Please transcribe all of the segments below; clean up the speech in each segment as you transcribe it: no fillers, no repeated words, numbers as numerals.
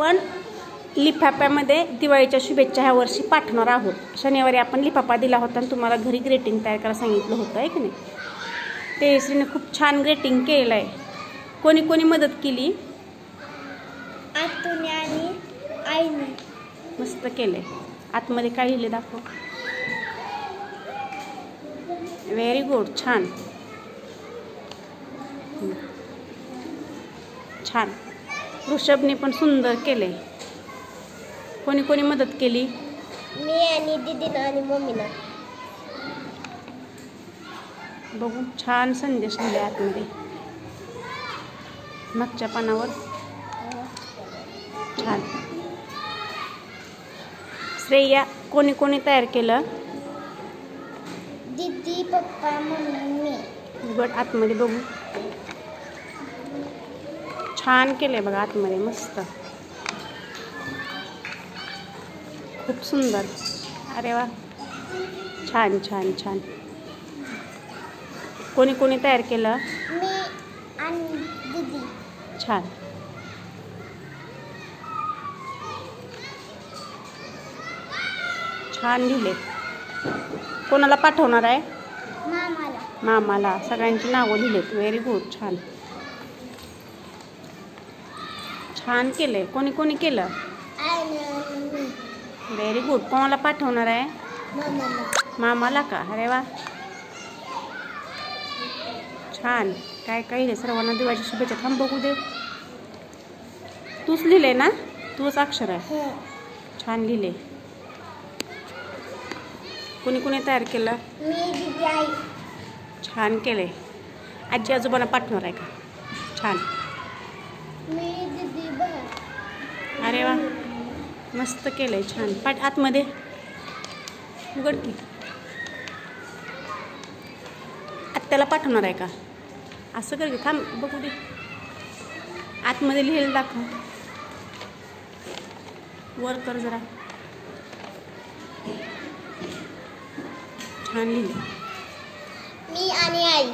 आपण लिफाफ्यामध्ये दिवाळीच्या शुभेच्छा ह्या वर्षी पाठवणार आहोत। शनिवारी आपण लिफाफा दिला होता आणि तुम्हाला घरी ग्रेटिंग तयार करायला सांगितलं होतं आहे की नाही। तेजश्रीने खूप छान ग्रेटिंग केलं आहे। कोणी कोणी मदत केली? आतूने आणि आईने। मस्त केलंय। आतमध्ये काय लिहिले दाखव। व्हेरी गुड, छान छान। ऋषभने पण सुंदर केले। कोणी कोणी मदत केली? मी आणि दीदीनं आणि मम्मीनं। बघू, छान संदेश लिहिले आतमध्ये मागच्या पानावर। छान। श्रेया, कोणी कोणी तयार केलं? दीदी, पप्पा, मम्मी। उघड आतमध्ये बघू। छान केलंय बघा आतमध्ये, मस्त, खूप सुंदर। अरे वा, छान छान छान। कोणी कोणी तयार केलं? मी आणि दीदी। छान। छान लिहिले। कोणाला पाठवणार आहे? मामाला। मामाला। सगळ्यांची नावं लिहिलेत। व्हेरी गुड, छान छान केलंय। कोणी कोणी केलं? Very good. कोणाला पाठवणार आहे? मामाला। मामाला का? अरे वा, छान। काय काय लिहिले? सर्वांना दिवाळीच्या शुभेच्छा। थांब बघू दे। तूच लिहिले ना? तूच अक्षर आहे। छान लिहिले। कोणी कोणी तयार केलं? मी, दीदी, आई। छान केले। आजी आजोबांना पाठवणार आहे का? छान। मी, दीदी, बहीण। अरे वा, मस्त केलंय, छान। पाठ आतमध्ये उघड की। आत्याला पाठवणार आहे का? असं कर की, थांब बघू दे। आतमध्ये लिहिलेलं दाखव। वर कर जरा। छान लिहिले। मी आणि आई।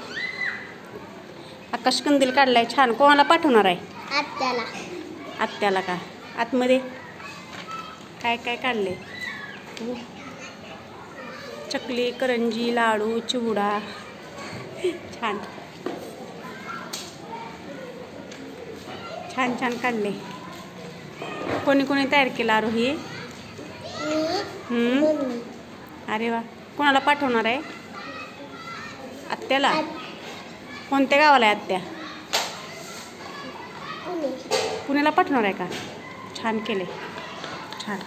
आकाश कंदील काढलाय, छान। कोणाला पाठवणार आहे? आत्याला। आत्याला का? आतमध्ये काय काय काढले? चकली, करंजी, लाडू, चिवडा। छान छान छान काढले। कोणी कोणी तयार केलं आरोही? मम्मी। अरे वा, कोणाला पाठवणार आहे? आत्याला। कोणत्या गावाला आहे आत्या? पुण्याला पाठवणार आहे का? छान केले, छान।